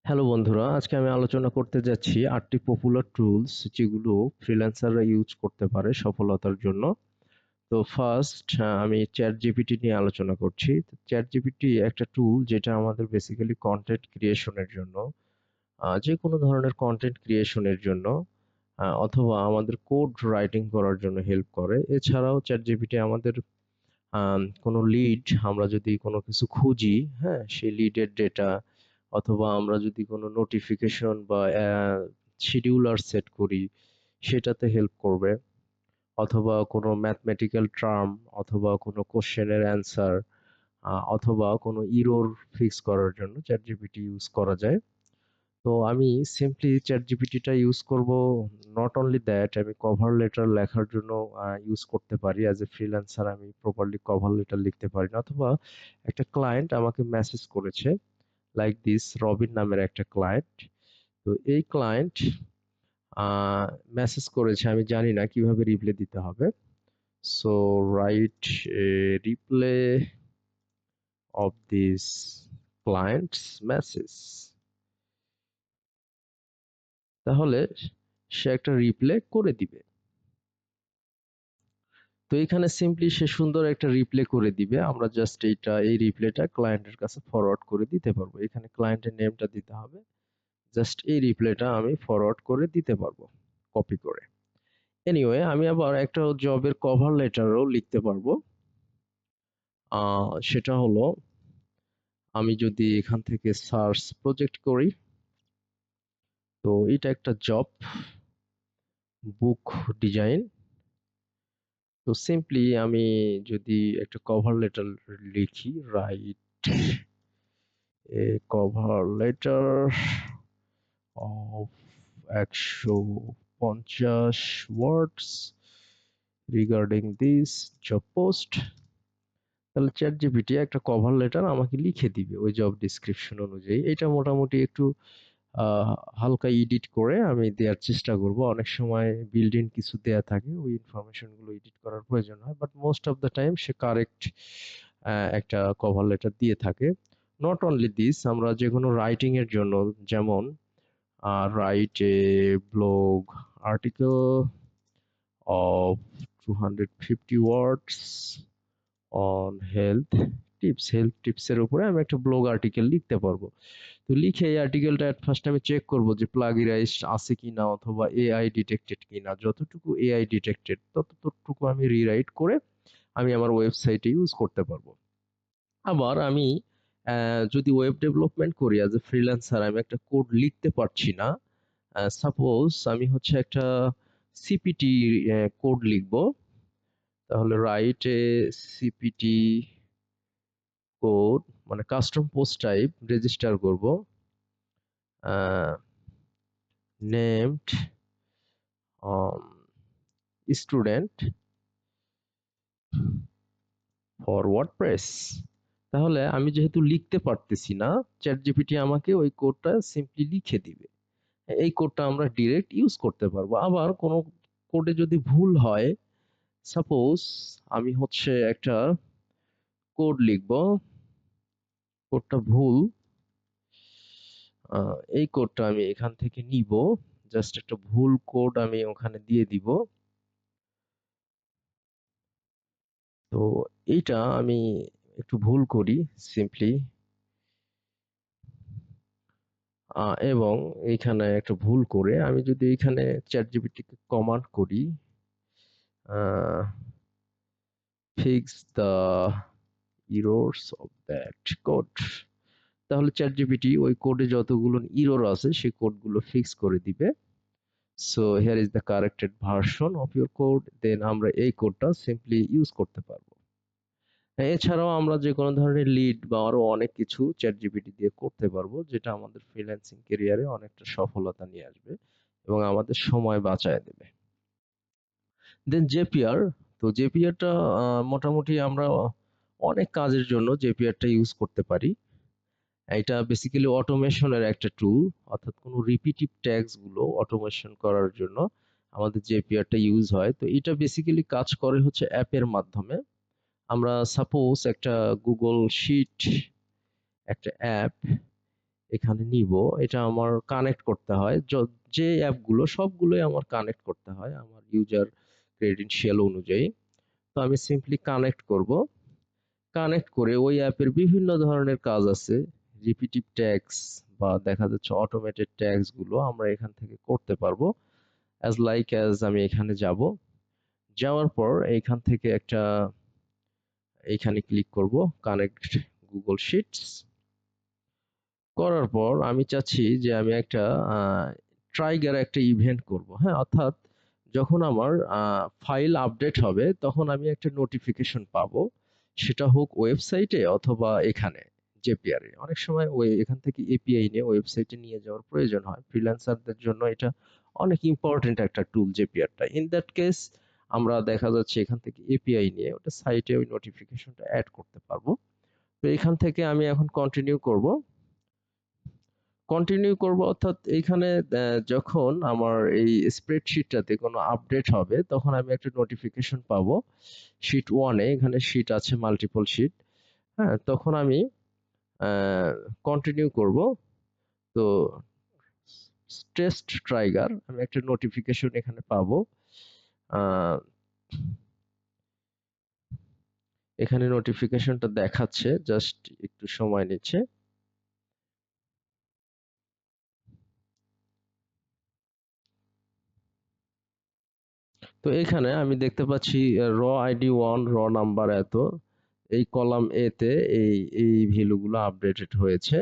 Hello বন্ধুরা, আজকে আমি আলোচনা করতে যাচ্ছি 8টি পপুলার টুলস যেগুলো ফ্রিল্যান্সাররা ইউজ করতে পারে সফলতার জন্য। তো ফার্স্ট আমি চ্যাট জিপিটি নিয়ে আলোচনা করছি। চ্যাট জিপিটি একটা টুল যেটা আমাদের বেসিক্যালি কন্টেন্ট ক্রিয়েশনের জন্য, যে কোনো ধরনের কন্টেন্ট ক্রিয়েশনের জন্য অথবা আমাদের কোড রাইটিং করার জন্য হেল্প করে। এছাড়াও চ্যাট জিপিটি আমাদের কোনো লিড আমরা যদি কোনো কিছু খুঁজি, হ্যাঁ, সেই লিডের ডেটা অথবা আমরা যদি কোনো নোটিফিকেশন বা শিডিউলার সেট করি সেটাতে হেল্প করবে, অথবা কোনো ম্যাথমেটিক্যাল টার্ম অথবা কোনো কোশ্চেনের অ্যান্সার অথবা কোনো ইরর ফিক্স করার জন্য চ্যাট জিপিটি ইউজ করা যায়। তো আমি সিম্পলি চ্যাট জিপিটিটা ইউজ করব। নট অনলি দ্যাট, আমি কভার লেটার লেখার জন্য ইউজ করতে পারি। অ্যাজ এ ফ্রিল্যান্সার আমি প্রপারলি কভার লেটার লিখতে পারি না, অথবা একটা ক্লায়েন্ট আমাকে মেসেজ করেছে লাইক দিস, রবিন নামের একটা ক্লায়েন্ট। তো এই ক্লায়েন্ট মেসেজ করেছে, আমি জানি না কিভাবে রিপ্লাই দিতে হবে। So write a reply of this clients message. তাহলে সে একটা রিপ্লাই করে দিবে। তো এখানে সিম্পলি সে সুন্দর একটা রিপ্লে করে দিবে। আমরা জাস্ট এই রিপ্লেটা ক্লায়েন্টের কাছে ফরওয়ার্ড করে দিতে পারবো। এখানে ক্লায়েন্টের নেমটা দিতে হবে। জাস্ট এই রিপ্লেটা আমি ফরওয়ার্ড করে দিতে পারবো কপি করে। এনিওয়ে, আমি আবার একটা জবের কভার লেটারও লিখতে পারবো। সেটা হলো, আমি যদি এখান থেকে সার্চ প্রজেক্ট করি, তো এটা একটা জব, বুক ডিজাইন। তো সিম্পলি আমি যদি একটা কভার লেটার লিখি, write a cover letter of 150 words regarding this job post, তাহলে চ্যাট জিপিটি একটা কভার লেটার আমাকে লিখে দিবে ওই জব ডিসক্রিপশন অনুযায়ী। এটা মোটামুটি একটু হালকা এডিট করে আমি দেওয়ার চেষ্টা করব। অনেক সময় বিল্ড ইন কিছু দেয়া থাকে, ওই ইনফরমেশন গুলো এডিট করার প্রয়োজন হয়, but most of the time say correct একটা কভার লেটার দিয়ে থাকে। নট অনলি দিস, আমরা যে কোনো রাইটিং এর জন্য, যেমন write a blog article of 250 words on health টিপসের উপরে আমি একটা ব্লগ আর্টিকেল লিখতে পারবো। তো লিখে এই আর্টিকেলটা এট ফার্স্ট আমি চেক করব যে প্লাগিরাইজড আছে কিনা অথবা এআই ডিটেক্টেড কিনা। যতটুকু এআই ডিটেক্টেড ততটুকু আমি রিরাইট করে আমি আমার ওয়েবসাইটে ইউজ করতে পারবো। আবার আমি যদি ওয়েব ডেভেলপমেন্ট করি অ্যাজ এ ফ্রিল্যান্সার, আমি একটা কোড লিখতে পারছি না। সাপোজ আমি হচ্ছে একটা সিপিটি কোড লিখবো, তাহলে রাইট এ সিপিটি কোড, মানে কাস্টম পোস্ট টাইপ রেজিস্টার করব, নেমড স্টুডেন্ট ফর ওয়ার্ডপ্রেস। তাহলে আমি যেহেতু লিখতে পারতেছি না, চ্যাট জিপিটি আমাকে ওই কোডটা সিম্পলি লিখে দিবে। এই কোডটা আমরা ডিরেক্ট ইউজ করতে পারবো। আবার কোনো কোডে যদি ভুল হয়, সাপোজ আমি হচ্ছে একটা কোড লিখবো, কোডটা ভুল, এই কোডটা আমি এখান থেকে নিব, জাস্ট একটা ভুল কোড আমি ওখানে দিয়ে দিব। তো এইটা আমি একটু ভুল করি সিম্পলি, এবং এইখানে একটা ভুল করে আমি যদি এখানে চ্যাট জিপিটিকে কমান্ড করি, fix the errors of that code, তাহলে চ্যাট জিপিটি ওই কোডে যতগুলো ইরর আছে সেই কোডগুলো ফিক্স করে দিবে। So here is the corrected version of your code, then আমরা এই কোডটা সিম্পলি ইউজ করতে পারবো। এছাড়াও আমরা যে কোনো ধরনের লিড বা আরো অনেক কিছু চ্যাট জিপিটি দিয়ে করতে পারবো, যেটা আমাদের ফ্রিল্যান্সিং ক্যারিয়ারে অনেকটা সফলতা নিয়ে আসবে এবং আমাদের সময় বাঁচায় দেবে। দেন জেপিআর। তো জেপিআরটা মোটামুটি আমরা অনেক কাজের জন্য জেপিআরটা ইউজ করতে পারি। এটা বেসিক্যালি অটোমেশনের একটা টুল, অর্থাৎ কোনো রিপিটিভ ট্যাগস গুলো অটোমেশন করার জন্য আমাদের জেপিআরটা ইউজ হয়। তো এটা বেসিক্যালি কাজ করে হচ্ছে অ্যাপের মাধ্যমে। আমরা সাপোজ একটা গুগল শিট একটা অ্যাপ, এখানে নিব, এটা আমার কানেক্ট করতে হয়। যে অ্যাপগুলো সবগুলোই আমার কানেক্ট করতে হয় আমার ইউজার ক্রেডেনশিয়াল অনুযায়ী। তো আমি সিম্পলি কানেক্ট করব। কানেক্ট করে ওই অ্যাপের বিভিন্ন ধরনের কাজ আছে, রিপিটিভ ট্যাগস বা দেখা যাচ্ছে অটোমেটেড ট্যাগস গুলো আমরা এখান থেকে করতে পারবো। অ্যাজ আমি এখানে যাব, যাওয়ার পর এইখান থেকে একটা এইখানে ক্লিক করব, কানেক্ট গুগল শিটস। করার পর আমি চাচ্ছি যে আমি একটা ট্রাইগার একটা ইভেন্ট করব, হ্যাঁ, অর্থাৎ যখন আমার ফাইল আপডেট হবে তখন আমি একটা নোটিফিকেশন পাবো, সেটা হোক ওয়েবসাইটে অথবা এখানে জেপিআর এ। অনেক সময় ওই এখান থেকে এপিআই নিয়ে ওয়েবসাইটে নিয়ে যাওয়ার প্রয়োজন হয়, ফ্রিল্যান্সারদের জন্য এটা অনেক ইম্পর্টেন্ট একটা টুল জেপিআরটা। ইন দ্যাট কেস আমরা দেখা যাচ্ছে এখান থেকে এপিআই নিয়ে ওটা সাইটে ওই নোটিফিকেশনটা অ্যাড করতে পারবো। তো এখান থেকে আমি এখন কন্টিনিউ করব। কন্টিনিউ করব অর্থাৎ এইখানে যখন আমার এই স্প্রেডশিটটাতে কোনো আপডেট হবে তখন আমি একটা নোটিফিকেশন পাবো শিট 1 এ, এখানে শিট আছে মাল্টিপল শিট। হ্যাঁ, তখন আমি কন্টিনিউ করব। তো টেস্ট ট্রাইগার আমি একটা নোটিফিকেশন এখানে পাবো। আহ, এখানে নোটিফিকেশনটা দেখাচ্ছে, জাস্ট একটু সময় নিচ্ছে। তো এখানে আমি দেখতে পাচ্ছি র আইডি 1, র নাম্বার এত, এই কলাম এ তে এই এই ভ্যালুগুলো আপডেটেড হয়েছে।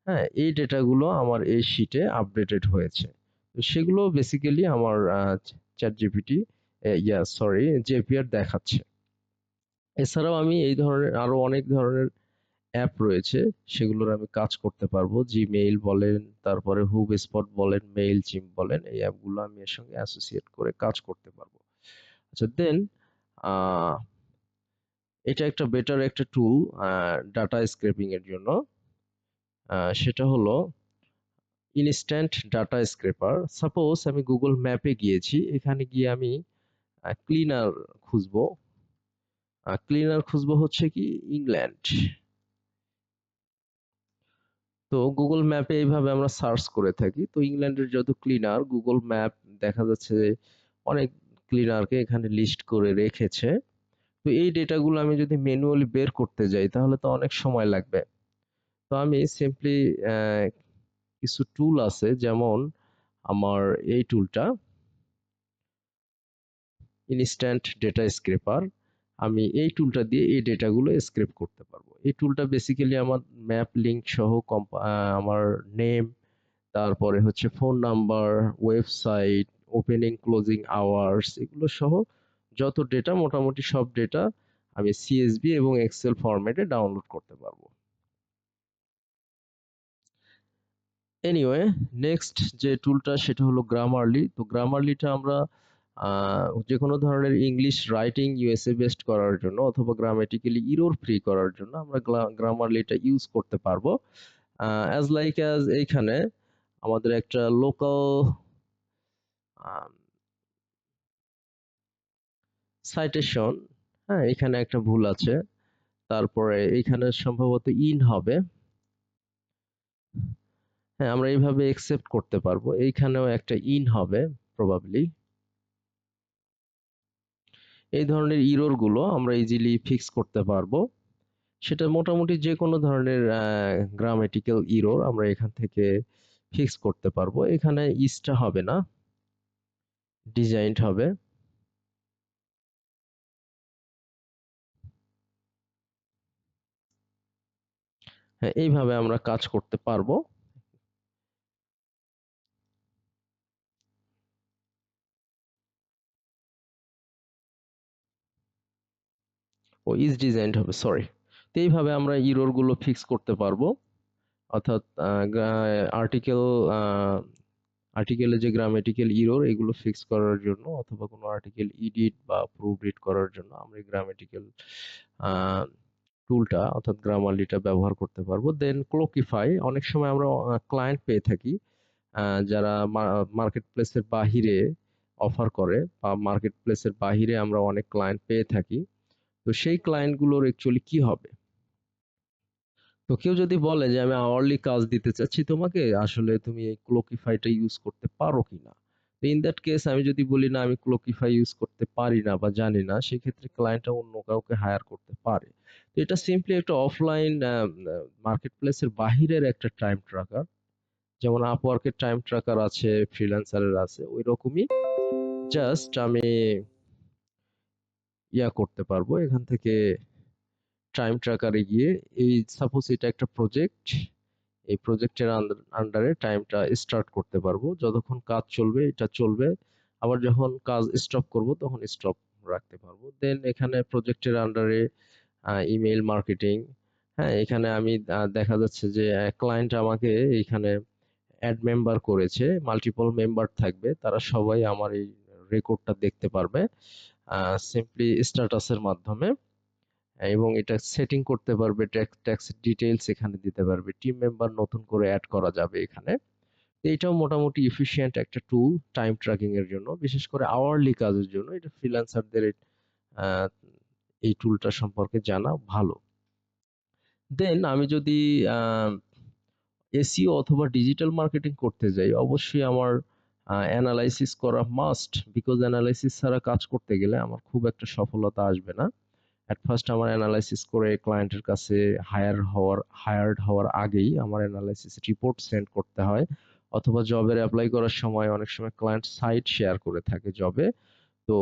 হ্যাঁ, এই ডেটাগুলো আমার এই শিটে আপডেটেড হয়েছে। তো সেগুলো বেসিক্যালি আমার চ্যাট জিপিটি, সরি, জেপিআর দেখাচ্ছে। এছাড়াও আমি এই ধরনের আরো অনেক ধরনের অ্যাপ রয়েছে, সেগুলোর আমি কাজ করতে পারবো। জিমেইল বলেন, তারপরে হুবস্পট বলেন, মেইল চিম বলেন, এই অ্যাপগুলো আমি এর সঙ্গে অ্যাসোসিয়েট করে কাজ করতে পারবো। আচ্ছা, দেন এটা একটা বেটার একটা টুল ডাটা স্ক্রেপিং এর জন্য। সেটা হলো ইনস্ট্যান্ট ডাটা স্ক্রেপার। সাপোজ আমি গুগল ম্যাপে গিয়েছি, এখানে গিয়ে আমি ক্লিনার খুঁজবো। ক্লিনার খুঁজবো হচ্ছে কি ইংল্যান্ড। তো গুগল ম্যাপে এইভাবে আমরা সার্চ করে থাকি। তো ইংল্যান্ডের যত ক্লিনার গুগল ম্যাপ দেখা যাচ্ছে যে অনেক ক্লিনারকে এখানে লিস্ট করে রেখেছে। তো এই ডেটাগুলো আমি যদি ম্যানুয়ালি বের করতে যাই তাহলে তো অনেক সময় লাগবে। তো আমি সিম্পলি কিছু টুল আছে, যেমন আমার এই টুলটা ইনস্ট্যান্ট ডেটা স্ক্রেপার। আমি এই টুলটা দিয়ে এই ডেটাগুলো স্ক্রেপ করতে পারবো। এই টুলটা বেসিক্যালি আমার ম্যাপ লিঙ্ক সহ আমার নেম, তারপরে হচ্ছে phone number, website, opening closing hours, এগুলো সহ যত ডেটা, মোটামুটি সব ডেটা আমি সিএসভি এবং এক্সেল ফরম্যাটে ডাউনলোড করতে পারবো। এনিওয়ে, নেক্সট যে টুলটা সেটা হলো গ্রামারলি। তো গ্রামারলিটা আমরা যে কোনো ধরনের ইংলিশ রাইটিং ইউএসএ বেসড করার জন্য অথবা গ্রামেটিক্যালি ইরর ফ্রি করার জন্য আমরা গ্রামারলিটা ইউজ করতে পারবো। অ্যাজ এইখানে আমাদের একটা লোকাল সাইটেশন, হ্যাঁ, এখানে একটা ভুল আছে। তারপরে এইখানে সম্ভবত ইন হবে। হ্যাঁ, আমরা এইভাবে একসেপ্ট করতে পারবো। এইখানেও একটা ইন হবে প্রবাবলি। এই ধরনের ইরর গুলো আমরা ইজিলি ফিক্স করতে পারবো। সেটা মোটামুটি যে কোনো ধরনের গ্রামেটিক্যাল ইরর আমরা এখান থেকে ফিক্স করতে পারবো। এখানে ইসটা হবে না, ডিজাইনড হবে। হ্যাঁ, এইভাবে আমরা কাজ করতে পারবো। ও ইজ ডিজাইনড হবে, সরি। তো এইভাবে আমরা ইরর গুলো ফিক্স করতে পারবো। অর্থাৎ আর্টিকেল আর্টিকেলে যে গ্রামেটিক্যাল ইরর এগুলো ফিক্স করার জন্য অথবা কোনো আর্টিকেল এডিট বা প্রুফ রিড করার জন্য আমরা এই গ্রামেটিক্যাল টুলটা অর্থাৎ গ্রামারলিটা ব্যবহার করতে পারবো। দেন ক্লোকিফাই, অনেক সময় আমরা ক্লায়েন্ট পেয়ে থাকি যারা মার্কেট প্লেসের বাহিরে অফার করে, বা মার্কেট প্লেসের বাহিরে আমরা অনেক ক্লায়েন্ট পেয়ে থাকি। তো সেই ক্লায়েন্ট গুলোর অ্যাকচুয়ালি কি হবে? তো তো কেউ যদি বলে যে আমি আওয়ারলি কাজ দিতে চাচ্ছি তোমাকে, আসলে তুমি এই ক্লোকিফাইটা ইউজ করতে পারো কিনা। তো ইন দ্যাট কেস আমি যদি বলি না আমি ক্লোকিফাই ইউজ করতে পারি না বা জানি না, সেক্ষেত্রে ক্লায়েন্টটা অন্য কাউকে হায়ার করতে পারে। তো এটা সিম্পলি একটা অফলাইন মার্কেট প্লেসের বাহিরের একটা টাইম ট্র্যাকার। যেমন আপওয়ার্কের টাইম ট্র্যাকার আছে, ফ্রিল্যান্সারের আছে, ওই রকমই। জাস্ট আমি করতে পারবো এখান থেকে টাইম ট্র্যাকারে গিয়ে, এই সাপোজ এটা একটা প্রজেক্ট, এই প্রজেক্টের আন্ডারে টাইমটা স্টার্ট করতে পারবো, যতক্ষণ কাজ চলবে এটা চলবে, আবার যখন কাজ স্টপ করব তখন স্টপ রাখতে পারবো। দেন এখানে প্রজেক্টের আন্ডারে ইমেইল মার্কেটিং। হ্যাঁ, এখানে আমি দেখা যাচ্ছে যে ক্লায়েন্ট আমাকে এখানে অ্যাড মেম্বার করেছে, মাল্টিপল মেম্বার থাকবে, তারা সবাই আমার এই রেকর্ডটা দেখতে পারবে সিম্পলি স্ট্যাটাসের মাধ্যমে। এবং এটা সেটিং করতে পারবে, ট্যাক্স ডিটেইলস এখানে দিতে পারবে, টিম মেম্বার নতুন করে অ্যাড করা যাবে এখানে। এইটাও মোটামুটি এফিশিয়েন্ট একটা টুল টাইম ট্র্যাকিং এর জন্য, বিশেষ করে আওয়ারলি কাজের জন্য এটা ফ্রিল্যান্সারদের এই টুলটা সম্পর্কে জানা ভালো। দেন আমি যদি এসইও অথবা ডিজিটাল মার্কেটিং করতে যাই, অবশ্যই আমার অ্যানালাইসিস করা মাস্ট, বিকজ অ্যানালাইসিস ছাড়া কাজ করতে গেলে আমার খুব একটা সফলতা আসবে না। এট ফার্স্ট আমার অ্যানালাইসিস করে ক্লায়েন্টের কাছে হায়ার্ড হওয়ার আগেই আমার অ্যানালাইসিস রিপোর্ট সেন্ড করতে হয়, অথবা জবের অ্যাপ্লাই করার সময় অনেক সময় ক্লায়েন্ট সাইট শেয়ার করে থাকে জবে। তো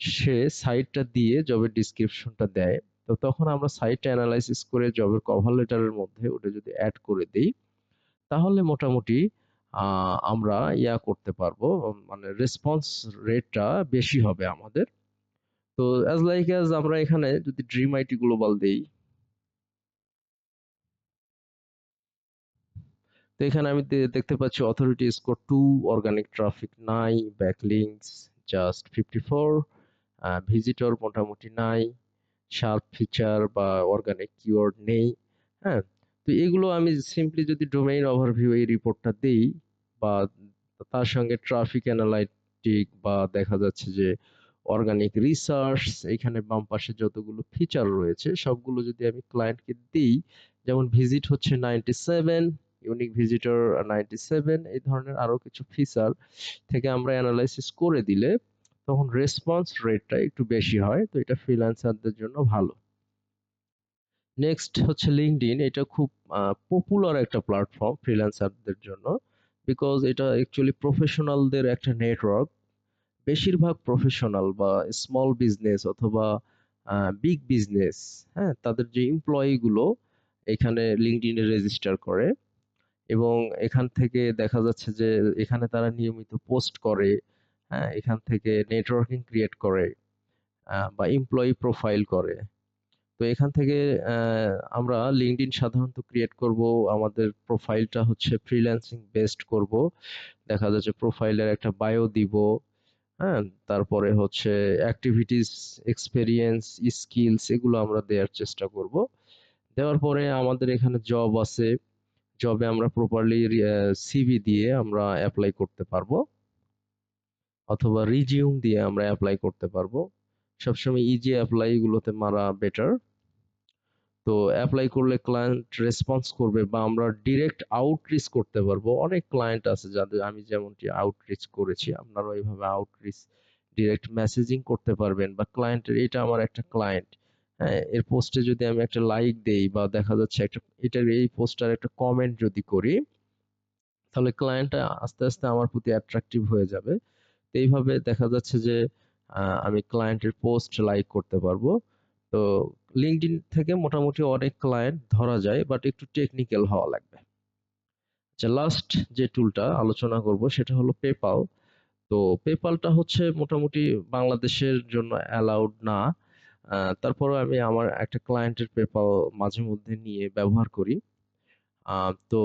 সে সাইটটা দিয়ে জবের ডিসক্রিপশনটা দেয়। তো তখন আমরা সাইটটা অ্যানালাইসিস করে জবের কভার লেটারের মধ্যে ওটা যদি অ্যাড করে দেই, তাহলে মোটামুটি আমরা করতে পারবো, মানে রেসপন্স রেটটা বেশি হবে আমাদের। তো অ্যাজ আমরা এখানে যদি ড্রিম আইটি গ্লোবাল দেই, তো এখানে আমি দেখতে পাচ্ছি অথরিটি স্কোর 2, অর্গানিক ট্রাফিক নাই, ব্যাকলিংস জাস্ট 54, ভিজিটর মোটামুটি নাই, শার্প ফিচার বা অর্গানিক কিওয়ার্ড নেই। হ্যাঁ, তো এগুলো আমি সিম্পলি যদি ডোমেইন ওভারভিউ এই রিপোর্টটা দেই, বা তার সঙ্গে ট্রাফিক অ্যানালাইটিক, বা দেখা যাচ্ছে যে অর্গানিক রিসার্চ, এখানে বাম পাশে যতগুলো ফিচার রয়েছে সবগুলো যদি আমি ক্লায়েন্টকে দিই, যেমন ভিজিট হচ্ছে 97, ইউনিক ভিজিটর 97, এই ধরনের আরো কিছু ফিচার থেকে আমরা অ্যানালাইসিস করে দিলে তখন রেসপন্স রেটটা একটু বেশি হয়। তো এটা ফ্রিল্যান্সারদের জন্য ভালো। নেক্সট হচ্ছে লিঙ্কডইন। এটা খুব পপুলার একটা প্ল্যাটফর্ম ফ্রিল্যান্সারদের জন্য, বিকজ এটা অ্যাকচুয়ালি প্রফেশনালদের একটা নেটওয়ার্ক। বেশিরভাগ প্রফেশনাল বা স্মল বিজনেস অথবা বিগ বিজনেস, হ্যাঁ, তাদের যে এমপ্লয়ি গুলো এখানে লিঙ্কডইনে রেজিস্টার করে, এবং এখান থেকে দেখা যাচ্ছে যে এখানে তারা নিয়মিত পোস্ট করে। হ্যাঁ, এখান থেকে নেটওয়ার্কিং ক্রিয়েট করে, বা এমপ্লয়ি প্রোফাইল করে। তো এখান থেকে আমরা লিঙ্কডইন সাধারণত ক্রিয়েট করব, আমাদের প্রোফাইলটা হচ্ছে ফ্রিল্যান্সিং বেসড করব। দেখা যাচ্ছে প্রোফাইলের একটা বায়ো দিব। হ্যাঁ, তারপরে হচ্ছে অ্যাক্টিভিটিস, এক্সপেরিয়েন্স, স্কিলস এগুলো আমরা দেওয়ার চেষ্টা করব। দেওয়ার পরে আমাদের এখানে জব আছে, জবে আমরা প্রপারলি সিভি দিয়ে আমরা অ্যাপ্লাই করতে পারবো, অথবা রিজিউম দিয়ে আমরা অ্যাপ্লাই করতে পারবো। সবসময় ইজি অ্যাপ্লাই গুলোতে মারা বেটার। তো অ্যাপ্লাই করলে ক্লায়েন্ট রেসপন্স করবে, বা আমরা ডিরেক্ট আউটরিচ করতে পারবো। অনেক ক্লায়েন্ট আছে যাদের আমি যেমনটি আউটরিচ করেছি, আপনারা এইভাবে আউটরিচ ডিরেক্ট মেসেজিং করতে পারবেন, বা ক্লায়েন্টের এটা আমার একটা ক্লায়েন্ট, হ্যাঁ, এর পোস্টে যদি আমি একটা লাইক দেই, বা দেখা যাচ্ছে একটা এটার এই পোস্টার একটা কমেন্ট যদি করি, তাহলে ক্লায়েন্টটা আস্তে আস্তে আমার প্রতি অ্যাট্রাকটিভ হয়ে যাবে। তো এইভাবে দেখা যাচ্ছে যে আমি ক্লায়েন্টের পোস্ট লাইক করতে পারবো। তো লিঙ্কডইন থেকে মোটামুটি অনেক ক্লায়েন্ট ধরা যায়, বাট একটু টেকনিক্যাল হওয়া লাগবে। আচ্ছা, লাস্ট যে টুলটা আলোচনা করব সেটা হলো পেপাল। তো পেপালটা হচ্ছে মোটামুটি বাংলাদেশের জন্য অ্যালাউড না, তারপরে আমি আমার একটা ক্লায়েন্টের পেপাল মাঝে মধ্যে নিয়ে ব্যবহার করি। তো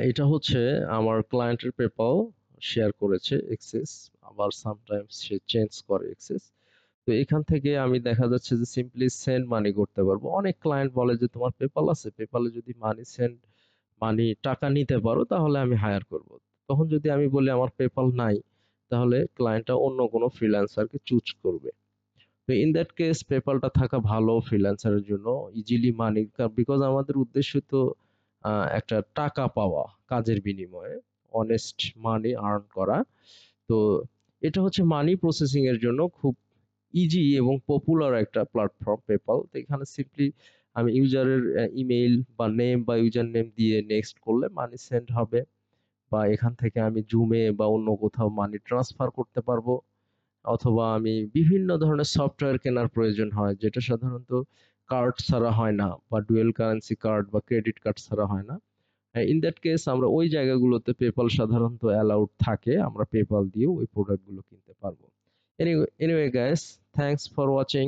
এটা হচ্ছে আমার ক্লায়েন্টের পেপাল শেয়ার করেছে এক্সেস, আবার সামটাইমস সে চেঞ্জ করে এক্সেস। তো এখান থেকে আমি দেখা যাচ্ছে যে সিম্পলি সেন্ড মানি করতে পারবো। অনেক ক্লায়েন্ট বলে যে তোমার পেপাল আছে, পেপালে যদি টাকা নিতে পারো তাহলে আমি হায়ার করব। তখন যদি আমি বলি আমার পেপাল নাই, তাহলে ক্লায়েন্টটা অন্য কোনো ফ্রিল্যান্সারকে চুজ করবে। তো ইন দ্যাট কেস পেপালটা থাকা ভালো ফ্রিল্যান্সারের জন্য, ইজিলি মানি, বিকজ আমাদের উদ্দেশ্য তো একটা টাকা পাওয়া কাজের বিনিময়ে, অনেস্ট মানি আর্ন করা। তো এটা হচ্ছে মানি প্রসেসিং এর জন্য খুব ইজি এবং পপুলার একটা প্ল্যাটফর্ম পেপাল। তো এখানে সিম্পলি আমি ইউজারের ইমেইল বা নেম বা ইউজার নেম দিয়ে নেক্সট করলে মানি সেন্ড হবে, বা এখান থেকে আমি জুমে বা অন্য কোথাও মানি ট্রান্সফার করতে পারবো, অথবা আমি বিভিন্ন ধরনের সফটওয়্যার কেনার প্রয়োজন হয় যেটা সাধারণত কার্ড ছাড়া হয় না, বা ডুয়েল কারেন্সি কার্ড বা ক্রেডিট কার্ড ছাড়া হয় না। ইন দ্যাট কেস আমরা ওই জায়গাগুলোতে পেপাল সাধারণত অ্যালাউড থাকে, আমরা পেপাল দিয়ে ওই প্রোডাক্ট গুলো কিনতে পারবো। Anyway guys, thanks for watching.